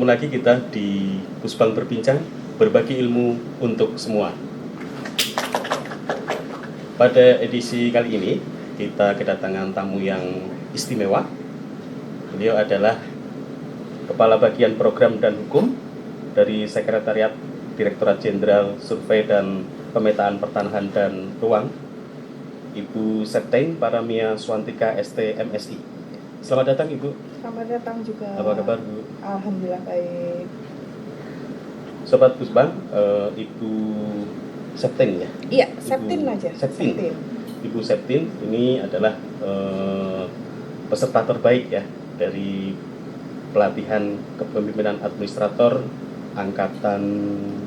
Ketemu lagi kita di Pusbang Berbincang, berbagi ilmu untuk semua. Pada edisi kali ini, kita kedatangan tamu yang istimewa. Beliau adalah Kepala Bagian Program dan Hukum dari Sekretariat Direktorat Jenderal Survei dan Pemetaan Pertanahan dan Ruang, Ibu Septeng Paramia Swantika ST MSI. Selamat datang Ibu. Selamat datang juga. Apa kabar Bu? Alhamdulillah baik. Sobat Pusbang, Ibu Septeng ya? Iya, Septin aja. Septin. Ibu Septin ini adalah peserta terbaik ya dari pelatihan kepemimpinan administrator angkatan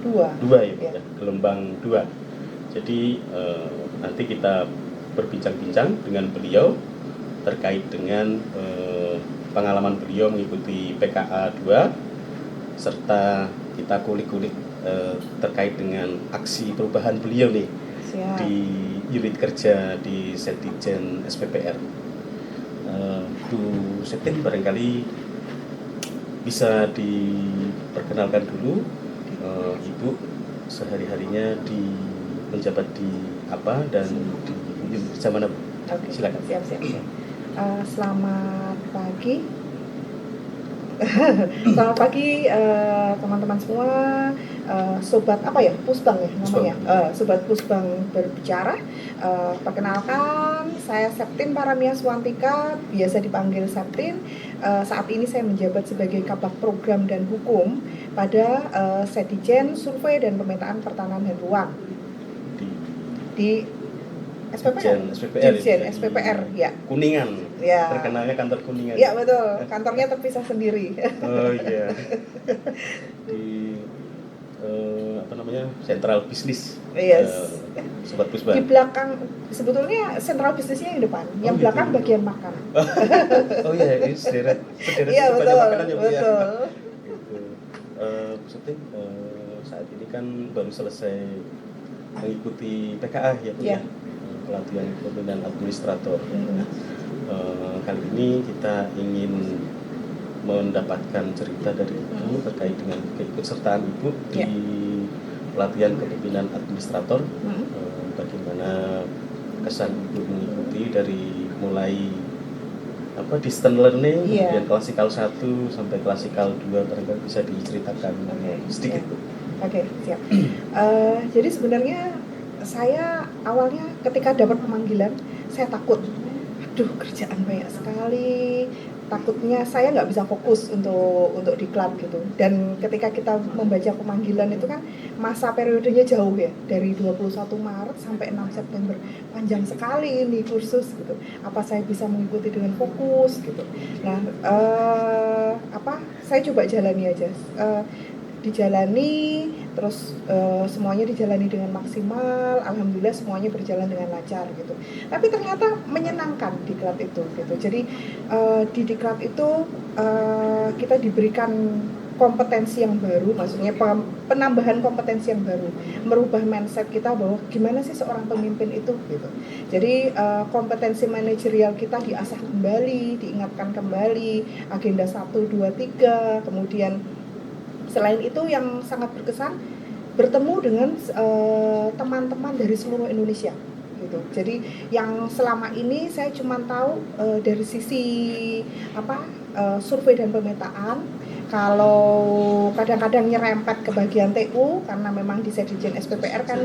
2 ya, ya. Gelombang 2. Jadi nanti kita berbincang-bincang dengan beliau terkait dengan pengalaman beliau mengikuti PKA 2 serta kita kulik-kulik terkait dengan aksi perubahan beliau nih. Siap. Di unit kerja di Setdijen SPPR. Bu Septin barangkali bisa diperkenalkan dulu Ibu sehari-harinya menjabat di apa dan di unit kerja mana Bu? Oke. Silakan. Siap. Selamat pagi. Selamat pagi teman-teman semua, sobat apa ya, Pusbang ya namanya, sobat Pusbang berbicara. Perkenalkan, saya Septin Paramia Swantika, biasa dipanggil Septin. Saat ini saya menjabat sebagai Kabak Program dan Hukum pada Setdijen Survei dan Pemetaan Pertanahan dan Ruang di SPPR. Dirjen SPPR ya. Kuningan. Ya. Terkenalnya kantor Kuningan. Iya betul. Kantornya terpisah sendiri. Oh iya. Di apa namanya? Sentral Bisnis. Yes. Sobat Pusbang. Di belakang sebetulnya sentral bisnisnya yang depan, yang belakang gitu. bagian makan. Oh iya, ini sederet Iya betul. makanan ya Bu ya. Betul. Gitu. Maksudnya saat ini kan baru selesai mengikuti PKA ya Bu ya. Pelatihan kepemimpinan administrator. Nah, kali ini kita ingin mendapatkan cerita dari Ibu terkait dengan keikutsertaan Ibu di pelatihan kepemimpinan administrator. Bagaimana kesan Ibu mengikuti dari mulai distance learning, kemudian klasikal 1 sampai klasikal 2, barangkali bisa diceritakan sedikit Bu. Oke, siap. Jadi sebenarnya saya awalnya ketika dapat pemanggilan, saya takut. Aduh, kerjaan banyak sekali. Takutnya saya nggak bisa fokus untuk diklat gitu. Dan ketika kita membaca pemanggilan itu kan masa periodenya jauh ya, dari 21 Maret sampai 6 September. Panjang sekali ini kursus gitu. Apa saya bisa mengikuti dengan fokus gitu. Nah, saya coba jalani aja. Dijalani, terus semuanya dijalani dengan maksimal. Alhamdulillah semuanya berjalan dengan lancar gitu. Tapi ternyata menyenangkan diklat itu gitu. Jadi di diklat itu kita diberikan kompetensi yang baru, maksudnya penambahan kompetensi yang baru, merubah mindset kita bahwa gimana sih seorang pemimpin itu gitu. Jadi kompetensi manajerial kita diasah kembali, diingatkan kembali, agenda 1, 2, 3, kemudian selain itu yang sangat berkesan bertemu dengan teman-teman dari seluruh Indonesia gitu. Jadi yang selama ini saya cuma tahu dari sisi survei dan pemetaan. Kalau kadang-kadang nyerempet ke bagian TU karena memang di Setdijen SPPR kan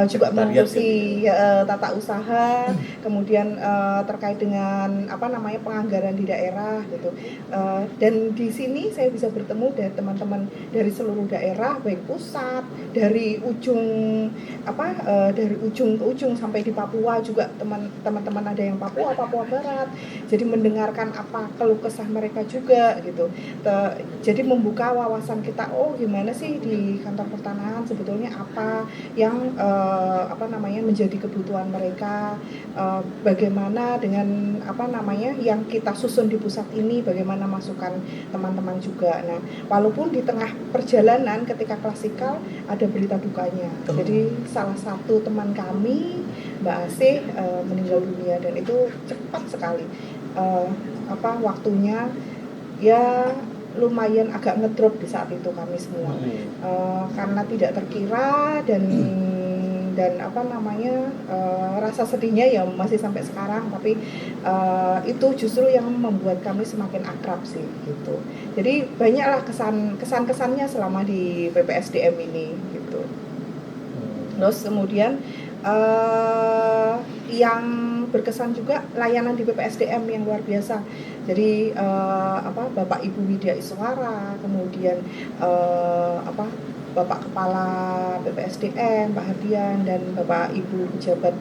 juga mengurusi tata usaha, kemudian terkait dengan penganggaran di daerah gitu. Dan di sini saya bisa bertemu dengan teman-teman dari seluruh daerah, baik pusat, dari ujung ke ujung sampai di Papua juga, teman-teman ada yang Papua Barat. Jadi mendengarkan apa keluh kesah mereka juga gitu. Jadi membuka wawasan kita, gimana sih di kantor pertanahan sebetulnya apa yang menjadi kebutuhan mereka, bagaimana dengan yang kita susun di pusat ini, bagaimana masukan teman-teman juga. Nah, walaupun di tengah perjalanan ketika klasikal ada berita dukanya. Jadi salah satu teman kami, Mbak Asih, meninggal dunia dan itu cepat sekali waktunya ya lumayan agak ngedrop di saat itu kami semua. Karena tidak terkira dan apa namanya, rasa sedihnya ya masih sampai sekarang, tapi itu justru yang membuat kami semakin akrab sih gitu. Jadi banyaklah kesan-kesannya selama di PPSDM ini gitu. Terus kemudian yang berkesan juga layanan di PPSDM yang luar biasa. Jadi Bapak Ibu Widya Iswara, kemudian Bapak Kepala PPSDM, Pak Hardian, dan Bapak Ibu pejabat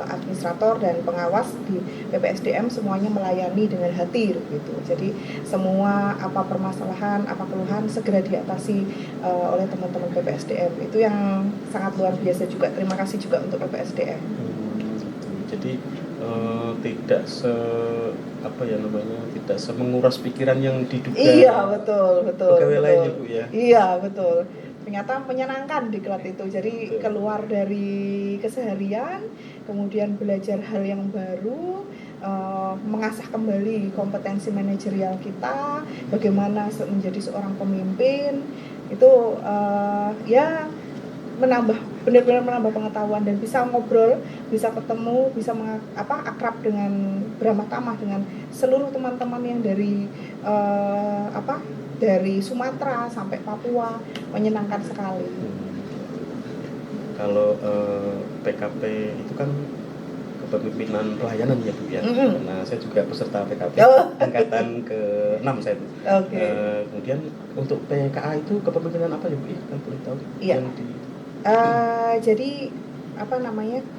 administrator dan pengawas di PPSDM semuanya melayani dengan hati gitu. Jadi semua apa permasalahan, apa keluhan segera diatasi oleh teman-teman PPSDM. Itu yang sangat luar biasa juga. Terima kasih juga untuk PPSDM. Jadi tidak tidak semenguras pikiran yang diduga. Iya, betul. Pegawai lain ya, Bu ya. Iya, betul. Ternyata menyenangkan di diklat itu. Jadi keluar dari keseharian, kemudian belajar hal yang baru, mengasah kembali kompetensi manajerial kita, bagaimana menjadi seorang pemimpin. Itu ya benar-benar menambah pengetahuan dan bisa ngobrol, bisa ketemu, bisa akrab dengan beramah tamah dengan seluruh teman-teman yang dari dari Sumatera sampai Papua. Menyenangkan sekali. Kalau PKP itu kan kepemimpinan pelayanan ya, Bu ya. Nah, saya juga peserta PKP angkatan ke-6 saya itu. Kemudian untuk PKA itu kepemimpinan apa ya, Bu? Kan boleh tahu? Iya. Jadi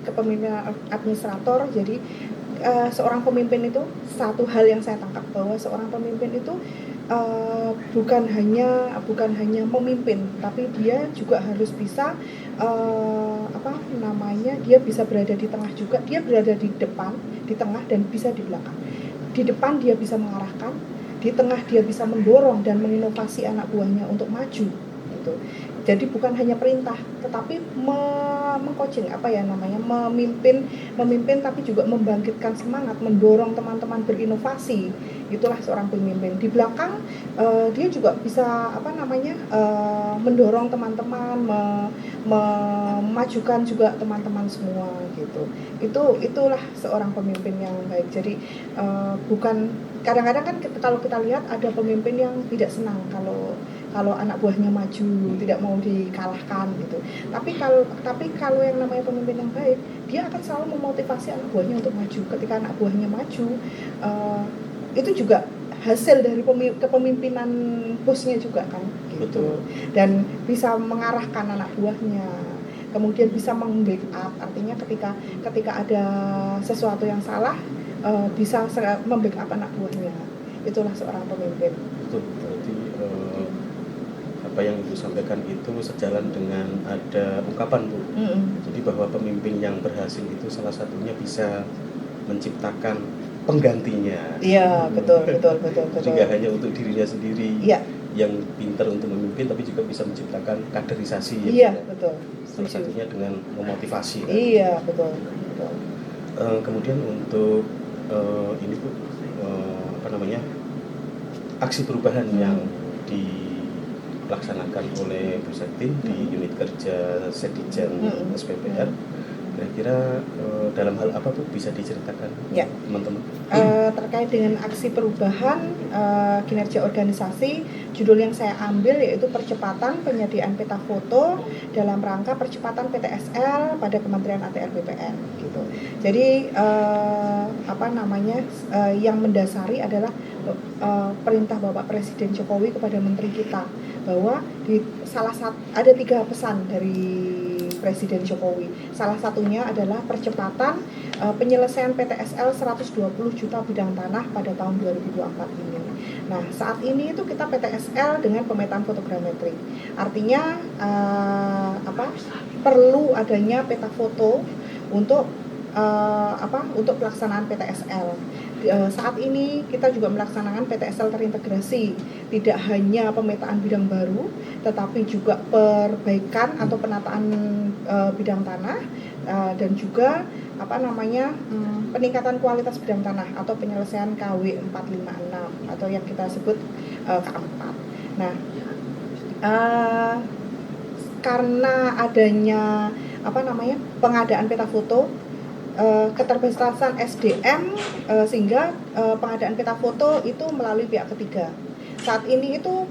kepemimpinan administrator. Jadi seorang pemimpin itu, satu hal yang saya tangkap bahwa seorang pemimpin itu bukan hanya memimpin, tapi dia juga harus bisa dia bisa berada di tengah juga. Dia berada di depan, di tengah, dan bisa di belakang. Di depan dia bisa mengarahkan, di tengah dia bisa mendorong dan menginovasi anak buahnya untuk maju gitu. Jadi bukan hanya perintah, tetapi mengcoaching memimpin tapi juga membangkitkan semangat, mendorong teman-teman berinovasi. Itulah seorang pemimpin. Di belakang dia juga bisa mendorong teman-teman, memajukan juga teman-teman semua gitu. Itulah seorang pemimpin yang baik. Jadi bukan, kadang-kadang kan kalau kita lihat ada pemimpin yang tidak senang kalau anak buahnya maju, tidak mau dikalahkan gitu. Tapi kalau yang namanya pemimpin yang baik, dia akan selalu memotivasi anak buahnya untuk maju. Ketika anak buahnya maju, itu juga hasil dari kepemimpinan bosnya juga kan gitu. Betul. Dan bisa mengarahkan anak buahnya, kemudian bisa meng-backup, artinya ketika ada sesuatu yang salah, bisa mem-backup anak buahnya. Itulah seorang pemimpin. Betul. Berarti apa yang Ibu sampaikan itu sejalan dengan ada ungkapan, Bu. Jadi bahwa pemimpin yang berhasil itu salah satunya bisa menciptakan penggantinya. Iya, betul. Jadi nggak hanya untuk dirinya sendiri yang pintar untuk memimpin, tapi juga bisa menciptakan kaderisasi. Iya, betul. Salah satunya dengan memotivasi. Kan? Iya, betul. Kemudian untuk ini, Bu, aksi perubahan yang dilaksanakan oleh Bu Sektin di unit kerja Sekdijan SPPR, kira-kira dalam hal apa, Bu, bisa diceritakan teman-teman? Terkait dengan aksi perubahan kinerja organisasi, judul yang saya ambil yaitu percepatan penyediaan peta foto dalam rangka percepatan PTSL pada Kementerian ATR BPN gitu. Jadi yang mendasari adalah perintah Bapak Presiden Jokowi kepada menteri kita bahwa ada 3 pesan dari Presiden Jokowi. Salah satunya adalah percepatan penyelesaian PTSL 120 juta bidang tanah pada tahun 2024 ini. Nah, saat ini itu kita PTSL dengan pemetaan fotogrametri. Artinya perlu adanya peta foto untuk pelaksanaan PTSL. Saat ini kita juga melaksanakan PTSL terintegrasi, tidak hanya pemetaan bidang baru, tetapi juga perbaikan atau penataan bidang tanah dan juga peningkatan kualitas bidang tanah atau penyelesaian KW 456 atau yang kita sebut K4. Nah, uh, karena adanya pengadaan peta foto, keterbatasan SDM, sehingga pengadaan peta foto itu melalui pihak ketiga. Saat ini itu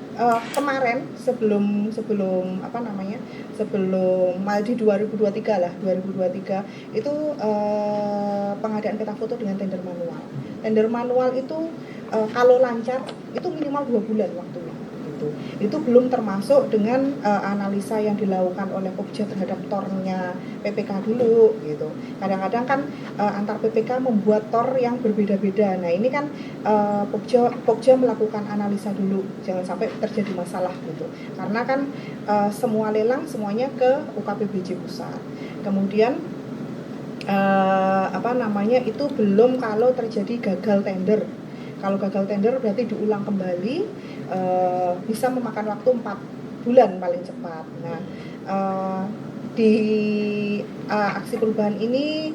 kemarin sebelum di 2023 lah, 2023 itu pengadaan peta foto dengan tender manual. Tender manual itu kalau lancar itu minimal 2 bulan waktunya. Itu belum termasuk dengan analisa yang dilakukan oleh Pokja terhadap tornya PPK dulu gitu. Kadang-kadang kan antar PPK membuat tor yang berbeda-beda. Nah ini kan Pokja melakukan analisa dulu, jangan sampai terjadi masalah gitu. Karena kan semua lelang semuanya ke UKPBJ pusat. Kemudian itu belum kalau terjadi gagal tender. Kalau gagal tender berarti diulang kembali, bisa memakan waktu 4 bulan paling cepat. Nah, di aksi perubahan ini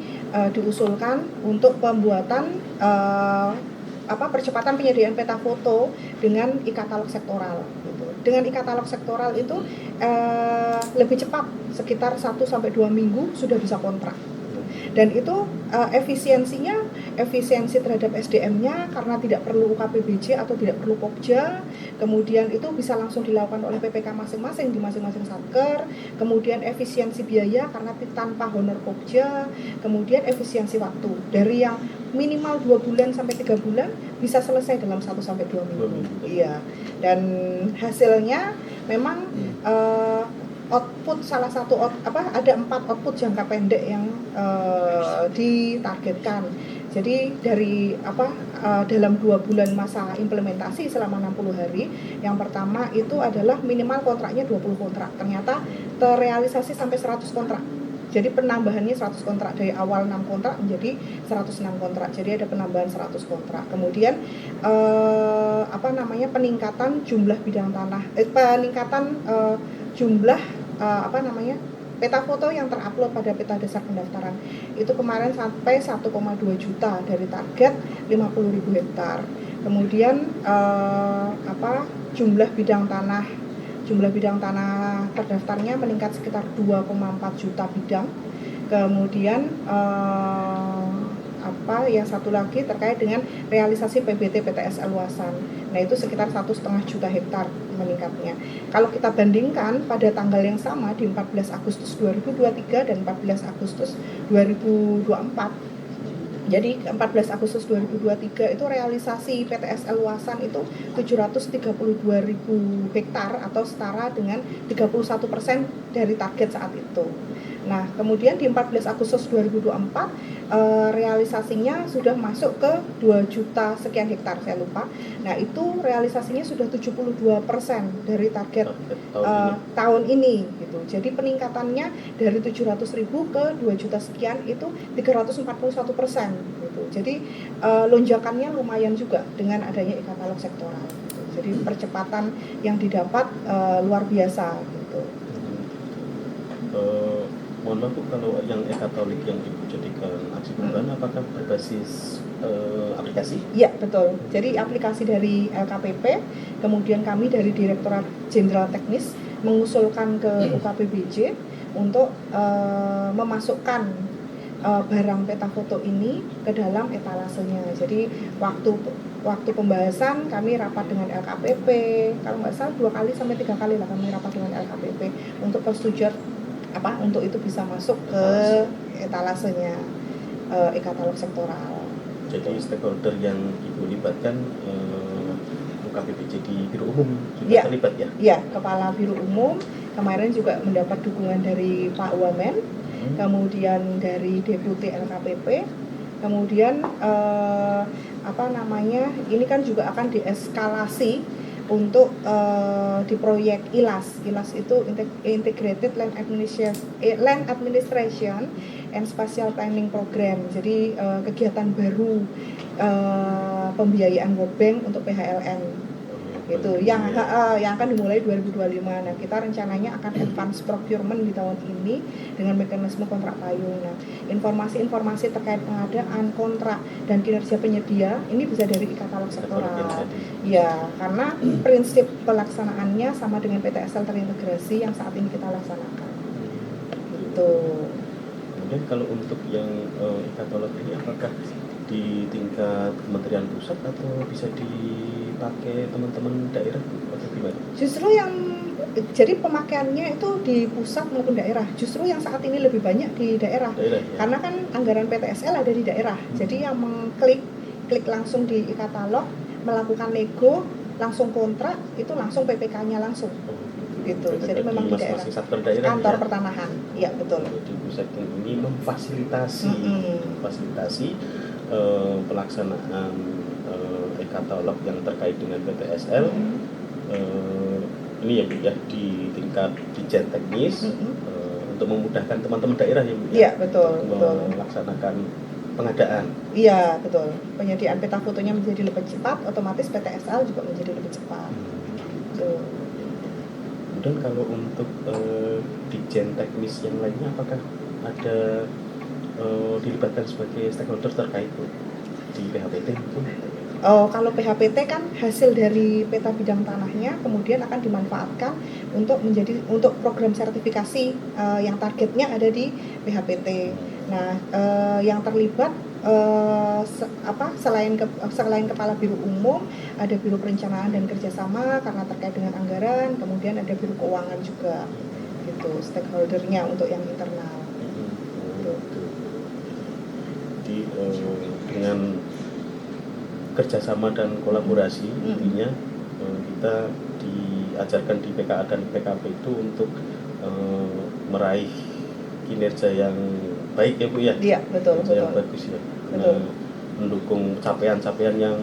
diusulkan untuk pembuatan percepatan penyediaan peta foto dengan e-katalog sektoral gitu. Dengan e-katalog sektoral itu lebih cepat, sekitar 1-2 minggu sudah bisa kontrak. Dan itu efisiensi terhadap SDM-nya karena tidak perlu UKPBJ atau tidak perlu Pokja. Kemudian itu bisa langsung dilakukan oleh PPK masing-masing di masing-masing satker. Kemudian efisiensi biaya karena tanpa honor Pokja. Kemudian efisiensi waktu dari yang minimal 2 bulan sampai 3 bulan bisa selesai dalam 1-2 minggu. Iya. Dan hasilnya memang output ada 4 output jangka pendek yang ditargetkan. Jadi dari dalam 2 bulan masa implementasi selama 60 hari, yang pertama itu adalah minimal kontraknya 20 kontrak. Ternyata terrealisasi sampai 100 kontrak. Jadi penambahannya 100 kontrak, dari awal 6 kontrak menjadi 106 kontrak. Jadi ada penambahan 100 kontrak. Kemudian peningkatan jumlah bidang tanah, jumlah peta foto yang terupload pada peta dasar pendaftaran itu kemarin sampai 1,2 juta dari target 50.000 hektar. Kemudian jumlah bidang tanah terdaftarnya meningkat sekitar 2,4 juta bidang. Kemudian yang satu lagi terkait dengan realisasi PBT PTS luasan. Nah itu sekitar 1,5 juta hektar meningkatnya. Kalau kita bandingkan pada tanggal yang sama di 14 Agustus 2023 dan 14 Agustus 2024. Jadi 14 Agustus 2023 itu realisasi PTS luasan itu 732.000 hektar atau setara dengan 31% dari target saat itu. Nah, kemudian di 14 Agustus 2024 realisasinya sudah masuk ke 2 juta sekian hektar, saya lupa. Nah, itu realisasinya sudah 72% dari target tahun ini gitu. Jadi peningkatannya dari 700.000 ke 2 juta sekian itu 341% gitu. Jadi lonjakannya lumayan juga dengan adanya e-katalog sektoral gitu. Jadi percepatan yang didapat luar biasa gitu. Mohon maaf Bu, kalau yang e-katalog yang dijadikan aksi perubahan apakah berbasis aplikasi? Iya betul. Jadi aplikasi dari LKPP, kemudian kami dari Direktorat Jenderal Teknis mengusulkan ke UKPBJ untuk memasukkan barang peta foto ini ke dalam etalasenya. Jadi waktu pembahasan kami rapat dengan LKPP, kalau nggak salah 2 kali sampai 3 kali lah kami rapat dengan LKPP untuk persetujuan untuk itu bisa masuk ke etalasenya e-katalog sektoral. Jadi stakeholder yang Ibu libatkan UKPBJ di Biro Umum juga terlibat ya? Iya, Kepala Biro Umum kemarin juga mendapat dukungan dari Pak Wamen, kemudian dari Deputi LKPP, kemudian ini kan juga akan dieskalasi untuk di proyek ILAS. ILAS itu Integrated Land Administration and Spatial Planning Program. Jadi kegiatan baru pembiayaan World Bank untuk PHLN. gitu. Yang akan dimulai 2025. Nah, kita rencananya akan advance procurement di tahun ini dengan mekanisme kontrak payung. Nah, informasi-informasi terkait pengadaan, kontrak, dan kinerja penyedia ini bisa dari e-katalog sektoral. Ya, karena prinsip pelaksanaannya sama dengan PTSL terintegrasi yang saat ini kita laksanakan. Gitu. Kemudian kalau untuk yang e-katalog ini apakah di tingkat kementerian pusat atau bisa dipakai teman-teman daerah atau gimana? Justru yang jadi pemakaiannya itu di pusat maupun daerah. Justru yang saat ini lebih banyak di daerah. Ya? Karena kan anggaran PTSL ada di daerah. Jadi yang klik langsung di e-katalog, melakukan nego, langsung kontrak, itu langsung PPK-nya langsung. Gitu. Jadi memang di daerah. Kantor pertanahan. Iya, betul. Jadi pusat ini memfasilitasi pelaksanaan e-katalog yang terkait dengan PTSL. Ini ya di tingkat Ditjen Teknis untuk memudahkan teman-teman daerah yang betul. melaksanakan pengadaan. Iya, betul. Penyediaan peta fotonya menjadi lebih cepat, otomatis PTSL juga menjadi lebih cepat. Tuh. Kemudian kalau untuk Ditjen Teknis yang lainnya apakah ada dilibatkan sebagai stakeholder terkait di PHPT mungkin? Kalau PHPT kan hasil dari peta bidang tanahnya kemudian akan dimanfaatkan untuk program sertifikasi yang targetnya ada di PHPT. Nah, yang terlibat selain kepala biro umum, ada biro perencanaan dan kerjasama karena terkait dengan anggaran, kemudian ada biro keuangan juga, gitu stakeholdernya untuk yang internal. Jadi dengan kerjasama dan kolaborasi intinya kita diajarkan di PKA dan PKP itu untuk meraih kinerja yang baik ya Bu ya. Iya, betul. Yang bagus ya. Betul. Mendukung capaian-capaian yang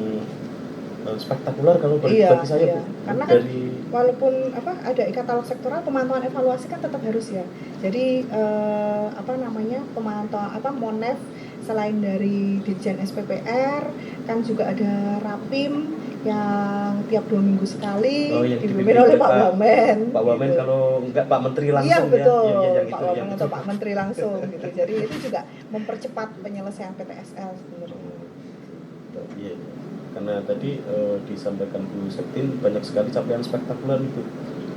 spektakuler kalau bagi saya Bu. Karena kan walaupun ada e-katalog sektoral, pemantauan evaluasi kan tetap harus ya. Jadi pemantauan Monef selain dari Ditjen SPPR kan juga ada Rapim yang tiap 2 minggu sekali dipimpin oleh Pak Wamen. Pak Wamen gitu. Kalau enggak Pak Menteri langsung ya. Iya betul. Pak Wamen atau Pak Menteri langsung gitu. Jadi itu juga mempercepat penyelesaian PTSL sebenarnya. Iya. Karena tadi disampaikan Bu Septin banyak sekali capaian spektakuler itu.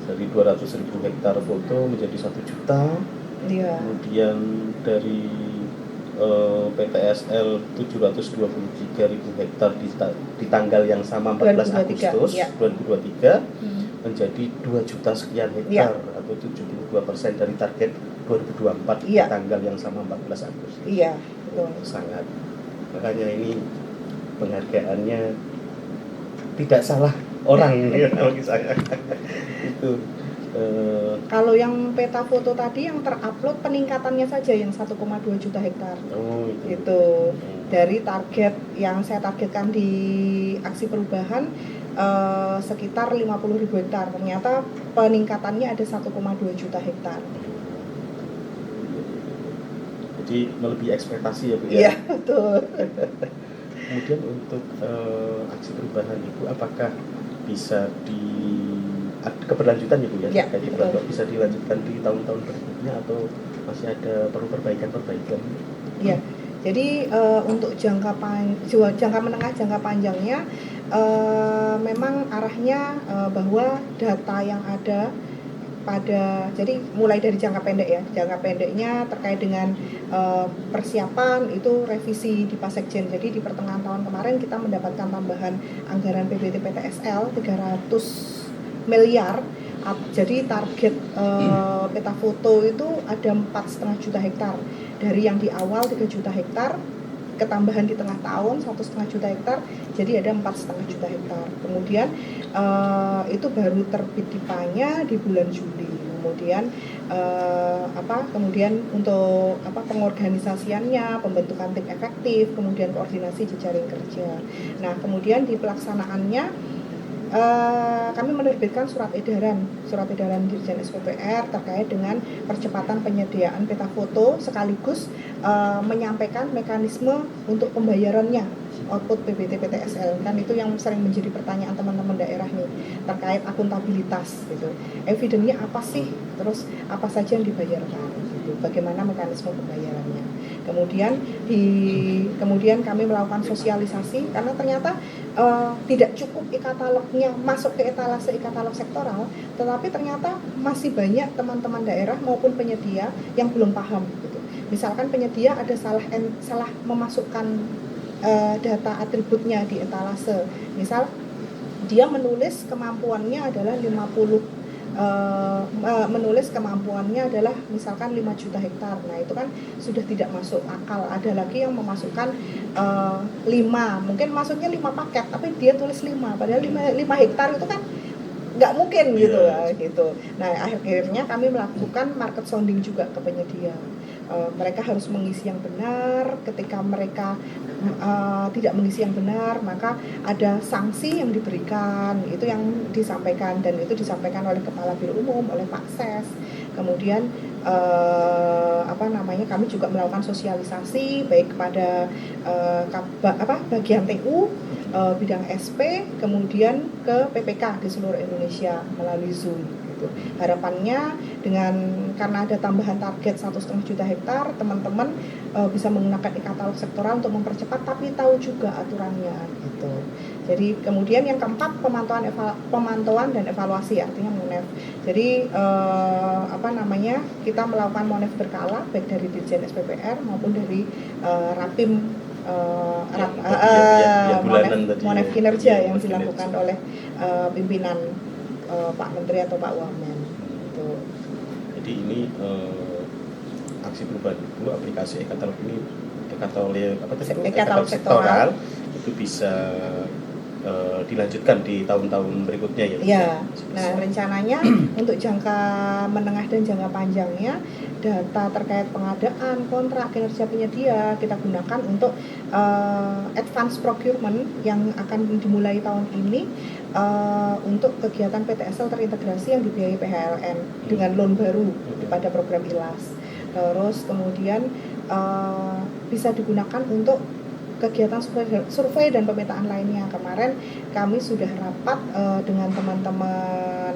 Dari 200.000 hektar foto menjadi 1 juta. Iya. Kemudian dari PTSL 723.000 hektar di tanggal yang sama 14 Agustus 2023 menjadi 2 juta sekian hektar atau 72% dari target 2024 di tanggal yang sama 14 Agustus. Iya, betul. Sangat. Makanya ini penghargaannya tidak salah orang bagi saya. Itu kalau yang peta foto tadi yang terupload peningkatannya saja yang 1,2 juta hektar. Itu dari target yang saya targetkan di aksi perubahan sekitar 50.000 hektar. Ternyata peningkatannya ada 1,2 juta hektar. Jadi melebihi ekspektasi ya Bu ya. Iya, betul. Kemudian untuk aksi perubahan itu apakah bisa keberlanjutan ya Bu ya? Bisa dilanjutkan di tahun-tahun berikutnya atau masih ada perlu perbaikan? Iya. Jadi untuk jangka menengah, jangka panjangnya memang arahnya bahwa data yang ada jadi mulai dari jangka pendek ya. Jangka pendeknya terkait dengan persiapan itu revisi di Pasekjen. Jadi di pertengahan tahun kemarin kita mendapatkan tambahan anggaran PBT PTSL 300 miliar. Jadi target peta foto itu ada 4,5 juta hektar. Dari yang di awal 3 juta hektar, ketambahan di tengah tahun 1,5 juta hektar, jadi ada 4,5 juta hektar. Kemudian itu baru terbit dipanya di bulan Juli. Kemudian untuk pengorganisasiannya, pembentukan tim efektif, kemudian koordinasi jejaring kerja. Nah, kemudian di pelaksanaannya kami menerbitkan surat edaran Dirjen SPPR terkait dengan percepatan penyediaan peta foto sekaligus menyampaikan mekanisme untuk pembayarannya output PBT PTSL kan, itu yang sering menjadi pertanyaan teman-teman daerah nih terkait akuntabilitas gitu. Evidence-nya apa sih? Terus apa saja yang dibayarkan gitu. Bagaimana mekanisme pembayarannya. Kemudian kami melakukan sosialisasi karena ternyata tidak cukup e-katalognya masuk ke etalase e-katalog sektoral, tetapi ternyata masih banyak teman-teman daerah maupun penyedia yang belum paham gitu. Misalkan penyedia ada salah memasukkan data atributnya di etalase. Misal dia menulis kemampuannya adalah 50 menulis kemampuannya adalah misalkan 5 juta hektar. Nah, itu kan sudah tidak masuk akal. Ada lagi yang memasukkan 5, mungkin maksudnya 5 paket, tapi dia tulis 5, padahal 5 hektar itu kan nggak mungkin gitu gitu. Nah, akhirnya kami melakukan market sounding juga ke penyedia. Mereka harus mengisi yang benar. Ketika mereka tidak mengisi yang benar, maka ada sanksi yang diberikan. Itu yang disampaikan, dan itu disampaikan oleh Kepala Biro Umum, oleh Pak Ses. Kemudian kami juga melakukan sosialisasi baik kepada bagian TU, bidang SP, kemudian ke PPK di seluruh Indonesia melalui Zoom. Harapannya karena ada tambahan target 1,5 juta hektar, teman-teman bisa menggunakan e-katalog sektoral untuk mempercepat, tapi tahu juga aturannya gitu. Jadi kemudian yang keempat, pemantauan dan evaluasi, artinya MONEV. Jadi kita melakukan MONEV berkala baik dari Dirjen SPPR maupun dari Rapim MONEV kinerja yang dilakukan oleh pimpinan Pak Menteri atau Pak Wamen gitu. Jadi ini aksi perubahan itu, aplikasi e-katalog ini, e-katalog sektoral itu bisa dilanjutkan di tahun-tahun berikutnya ya. Ya. Nah, rencananya untuk jangka menengah dan jangka panjangnya, data terkait pengadaan, kontrak, kinerja penyedia kita gunakan untuk advance procurement yang akan dimulai tahun ini, untuk kegiatan PTSL terintegrasi yang dibiayai PHLN dengan loan baru pada program ILAS. Terus kemudian bisa digunakan untuk kegiatan survei dan pemetaan lainnya. Kemarin kami sudah rapat dengan teman-teman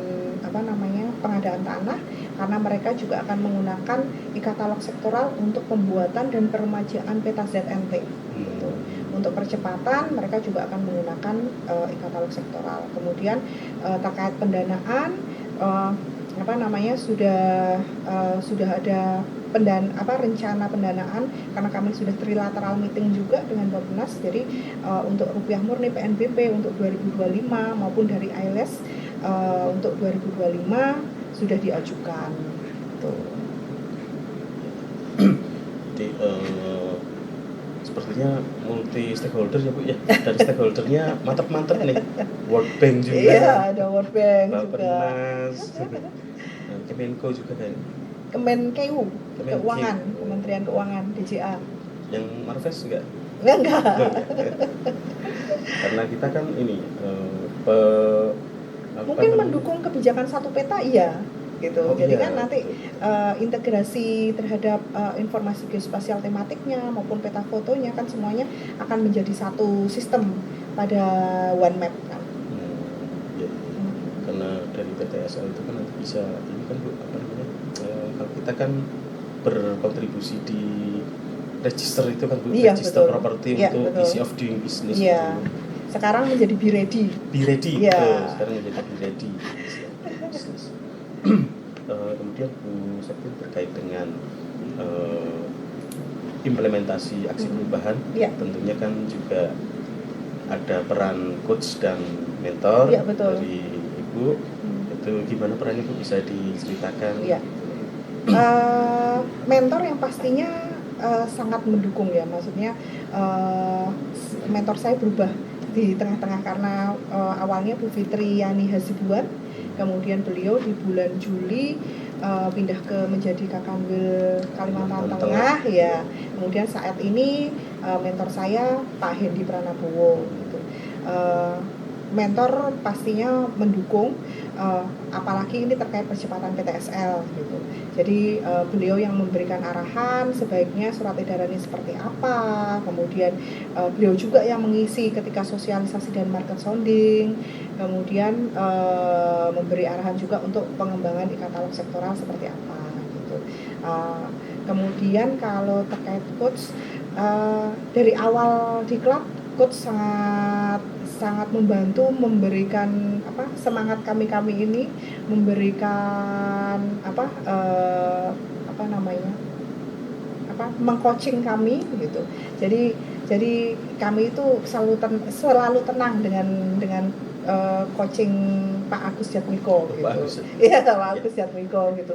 pengadaan tanah, karena mereka juga akan menggunakan e-katalog sektoral untuk pembuatan dan peremajaan peta ZNT. Gitu. Untuk percepatan mereka juga akan menggunakan e-katalog sektoral. Kemudian terkait pendanaan sudah ada rencana pendanaan, karena kami sudah trilateral meeting juga dengan Bappenas. Jadi untuk rupiah murni PNBP untuk 2025 maupun dari ILS untuk 2025 sudah diajukan. Tuh. Jadi sepertinya multi stakeholder ya Bu ya. Dari stakeholdernya mantap-mantap nih. World Bank juga. Iya, ada World Bank Bappenas, Kemenko juga kan. Kemenkeu, Keuangan, Kementerian Keuangan, DJA. Yang Marves enggak? Enggak. Karena kita kan ini mungkin mendukung kebijakan satu peta, iya gitu. Jadi kan nanti integrasi terhadap informasi geospasial tematiknya maupun peta fotonya kan semuanya akan menjadi satu sistem pada One Map kan. Karena dari PTSL itu kan nanti bisa ini kan Bu, kalau kita kan berkontribusi di register itu kan Bu, register properti untuk easy of doing business. Iya. Itu. Sekarang menjadi Be Ready. Ya. Sekarang menjadi Be Ready. Kemudian Bu Septin terkait dengan implementasi aksi perubahan, tentunya kan juga ada peran coach dan mentor dari Ibu. Itu gimana peran Ibu, bisa diceritakan? Ya. Mentor yang pastinya sangat mendukung ya, maksudnya mentor saya berubah di tengah-tengah karena awalnya Bu Fitri Yani Hasibuan, kemudian beliau di bulan Juli pindah menjadi Kakanwil Kalimantan Tengah ya. Kemudian saat ini mentor saya Pak Hendy Pranabowo gitu. Mentor pastinya mendukung, apalagi ini terkait percepatan PTSL gitu. Jadi beliau yang memberikan arahan sebaiknya surat edaran ini seperti apa, kemudian beliau juga yang mengisi ketika sosialisasi dan market sounding, kemudian memberi arahan juga untuk pengembangan e-katalog sektoral seperti apa gitu. Kemudian kalau terkait coach, dari awal diklat coach sangat membantu, memberikan semangat kami ini, memberikan mengcoaching kami gitu. Jadi kami itu selalu tenang dengan coaching Pak Agus Jatmiko gitu. Iya, Pak Agus Jatmiko gitu.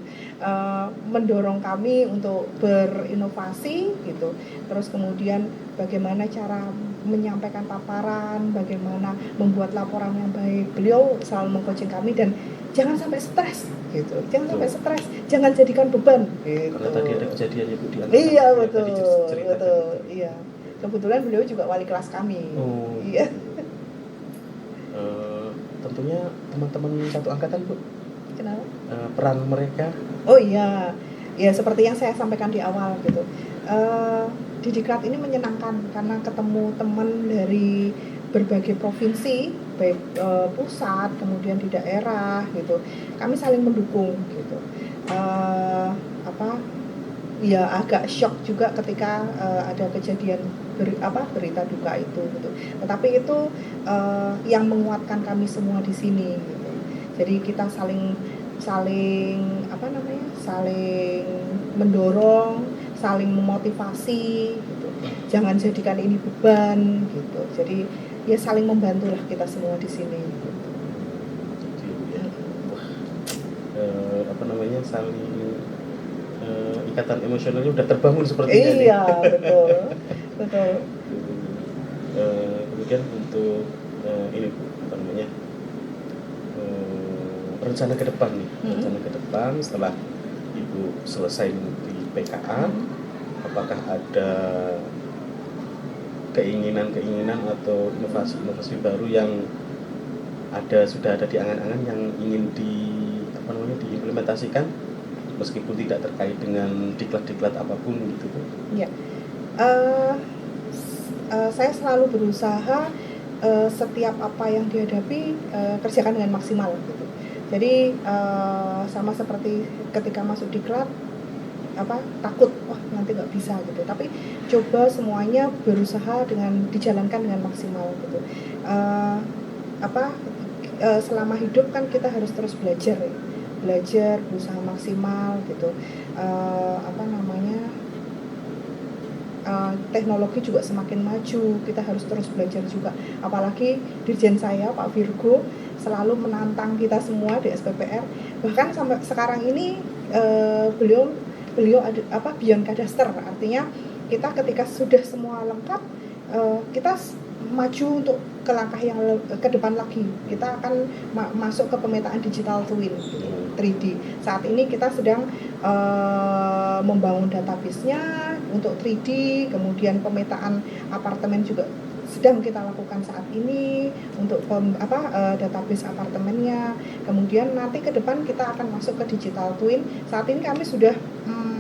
Mendorong kami untuk berinovasi gitu. Terus kemudian bagaimana cara menyampaikan paparan, bagaimana membuat laporan yang baik. Beliau selalu mengcoaching kami dan jangan sampai stres gitu. Jangan sampai stres, jangan jadikan beban gitu. Karena tadi ada kejadiannya Bu di Iya, betul. Iya. Kebetulan beliau juga wali kelas kami. Iya. Tentunya teman-teman satu angkatan Bu. Kenapa? Peran mereka. Oh iya, ya seperti yang saya sampaikan di awal gitu. Di Diklat ini menyenangkan karena ketemu teman dari berbagai provinsi, baik pusat, kemudian di daerah gitu. Kami saling mendukung gitu. Ya agak shock juga ketika ada kejadian berita duka itu gitu. Tetapi itu yang menguatkan kami semua di sini gitu. Jadi kita saling mendorong, saling memotivasi gitu. Jangan jadikan ini beban gitu. Jadi ya saling membantu lah kita semua di sini gitu. Saling ikatan emosionalnya udah terbangun sepertinya. Iya, betul. Kemudian untuk ini rencana ke depan nih, rencana ke depan setelah Ibu selesai di PKA, apakah ada keinginan atau inovasi baru yang sudah ada di angan-angan yang ingin diimplementasikan meskipun tidak terkait dengan diklat apapun gitu? Iya. Saya selalu berusaha setiap apa yang dihadapi kerjakan dengan maksimal gitu. Jadi sama seperti ketika masuk diklat takut nanti nggak bisa gitu, tapi coba semuanya berusaha dijalankan dengan maksimal gitu. Selama hidup kan kita harus terus belajar berusaha maksimal gitu. Teknologi juga semakin maju, kita harus terus belajar juga. Apalagi dirjen saya Pak Virgo selalu menantang kita semua di SPPR. Bahkan sampai sekarang ini beliau ada beyond kadaster, artinya kita ketika sudah semua lengkap kita maju untuk ke langkah yang ke depan lagi. Kita akan masuk ke pemetaan digital twin gitu, 3D. Saat ini kita sedang membangun database-nya untuk 3D, kemudian pemetaan apartemen juga sedang kita lakukan saat ini untuk database apartemennya. Kemudian nanti ke depan kita akan masuk ke digital twin. Saat ini kami sudah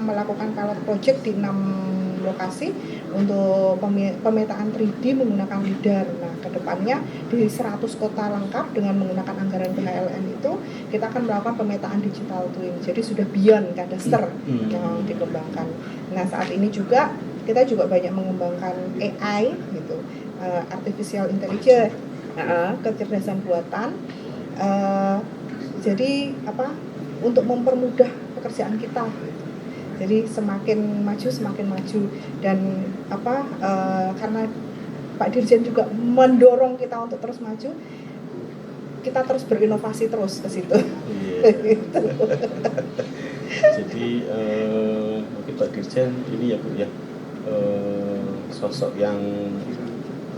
melakukan pilot project di 6 lokasi untuk pemetaan 3D menggunakan LIDAR. Nah, kedepannya di 100 kota lengkap dengan menggunakan anggaran PHLN itu kita akan melakukan pemetaan digital twin. Jadi sudah beyond kadaster yang dikembangkan. Nah, saat ini juga kita juga banyak mengembangkan AI gitu, artificial intelligence, kecerdasan buatan. Jadi untuk mempermudah pekerjaan kita. Jadi semakin maju dan karena Pak Dirjen juga mendorong kita untuk terus maju, kita terus berinovasi terus ke situ. Gitu. Jadi mungkin Pak Dirjen ini ya Bu ya, sosok yang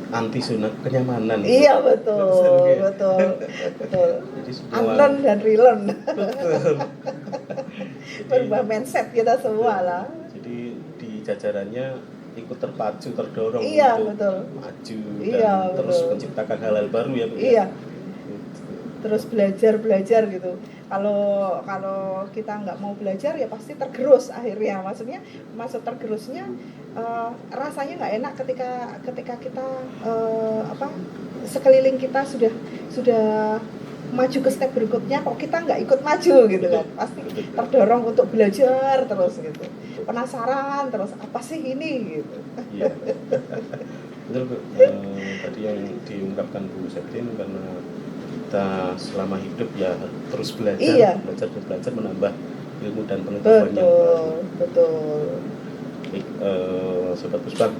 anti zona kenyamanan. Iya, betul. Jadi unlearn dan relearn. Betul. Berubah mindset kita semua lah. Jadi di jajarannya ikut terpacu, terdorong untuk maju dan terus menciptakan hal-hal baru ya Bu. Iya. terus belajar gitu. Kalau kita nggak mau belajar ya pasti tergerus akhirnya. Maksud tergerusnya rasanya nggak enak ketika kita sekeliling kita sudah maju ke step berikutnya, kok kita nggak ikut maju gitu kan, pasti terdorong untuk belajar terus gitu, penasaran terus apa sih ini gitu. Iya. Betul Bu. Tadi yang diungkapkan Bu Septin, karena kita selama hidup ya terus belajar, Iya. belajar menambah ilmu dan pengetahuan yang baru. Betul. Baik, Sobat Pusbang,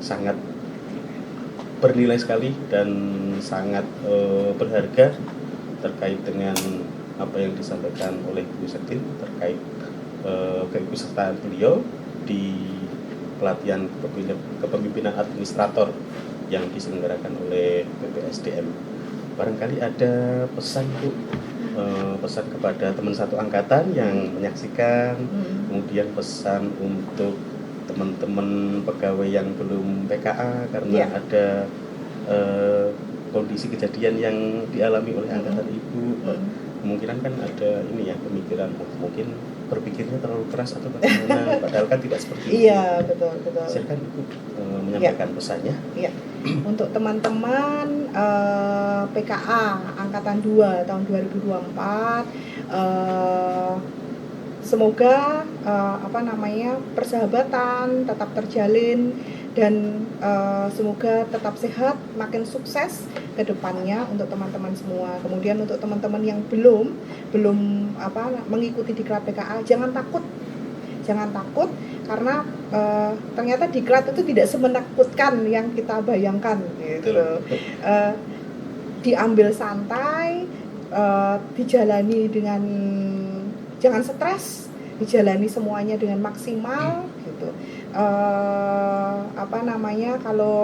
sangat bernilai sekali dan sangat berharga terkait dengan apa yang disampaikan oleh Bu Septin terkait keikutsertaan beliau di pelatihan kepemimpinan administrator yang diselenggarakan oleh BPSDM. Barangkali ada pesan Bu, pesan kepada teman satu angkatan yang menyaksikan, kemudian pesan untuk teman-teman pegawai yang belum PKA karena ada kondisi kejadian yang dialami oleh angkatan Ibu. Kemungkinan kan ada ini ya, pemikiran mungkin berpikirnya terlalu keras atau bagaimana, padahal kan tidak seperti itu. Iya, betul. Silakan Ibu menyampaikan pesannya. Iya. Untuk teman-teman PKA angkatan 2 tahun 2024, semoga persahabatan tetap terjalin dan semoga tetap sehat, makin sukses ke depannya untuk teman-teman semua. Kemudian untuk teman-teman yang belum mengikuti diklat PKA, jangan takut karena ternyata diklat itu tidak semenakutkan yang kita bayangkan gitu. Diambil santai, dijalani dengan jangan stres, dijalani semuanya dengan maksimal gitu.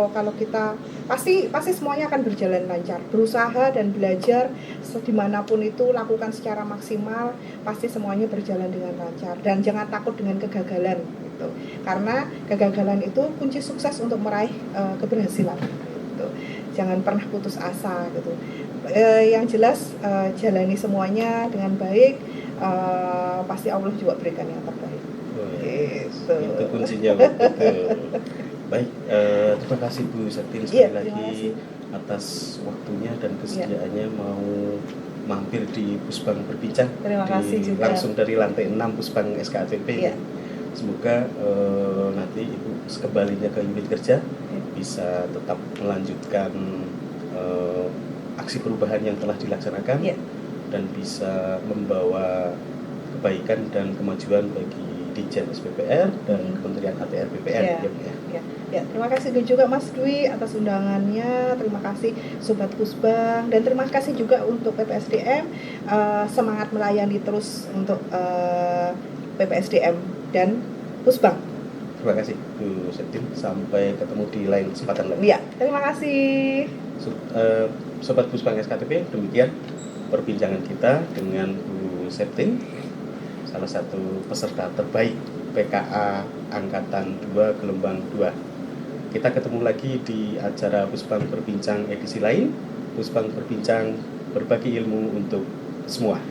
Kalau kita pasti semuanya akan berjalan lancar. Berusaha dan belajar dimanapun itu lakukan secara maksimal, pasti semuanya berjalan dengan lancar. Dan jangan takut dengan kegagalan gitu. Karena kegagalan itu kunci sukses untuk meraih keberhasilan gitu. Jangan pernah putus asa gitu. Yang jelas jalani semuanya dengan baik, pasti Allah juga berikan yang terbaik. Gitu. Itu kuncinya betul. Baik, terima kasih Bu Septin sekali lagi atas waktunya dan kesediaannya mau mampir di Pusbang Berbincang. Terima kasih juga. Langsung dari lantai 6 Pusbang SKATP. Semoga nanti Ibu sekembalinya ke unit kerja bisa tetap melanjutkan aksi perubahan yang telah dilaksanakan dan bisa membawa kebaikan dan kemajuan bagi Ditjen SPPR dan Kementerian ATR BPN. Terima kasih juga Mas Dwi atas undangannya. Terima kasih Sobat Pusbang dan terima kasih juga untuk PPSDM, semangat melayani terus untuk PPSDM dan Pusbang. Terima kasih Bu Septin, sampai ketemu di lain kesempatan lagi. Terima kasih. Sobat Pusbang SKTP, demikian perbincangan kita dengan Bu Septin, salah satu peserta terbaik PKA Angkatan 2 Gelombang 2. Kita ketemu lagi di acara Pusbang Berbincang edisi lain. Pusbang Berbincang, berbagi ilmu untuk semua.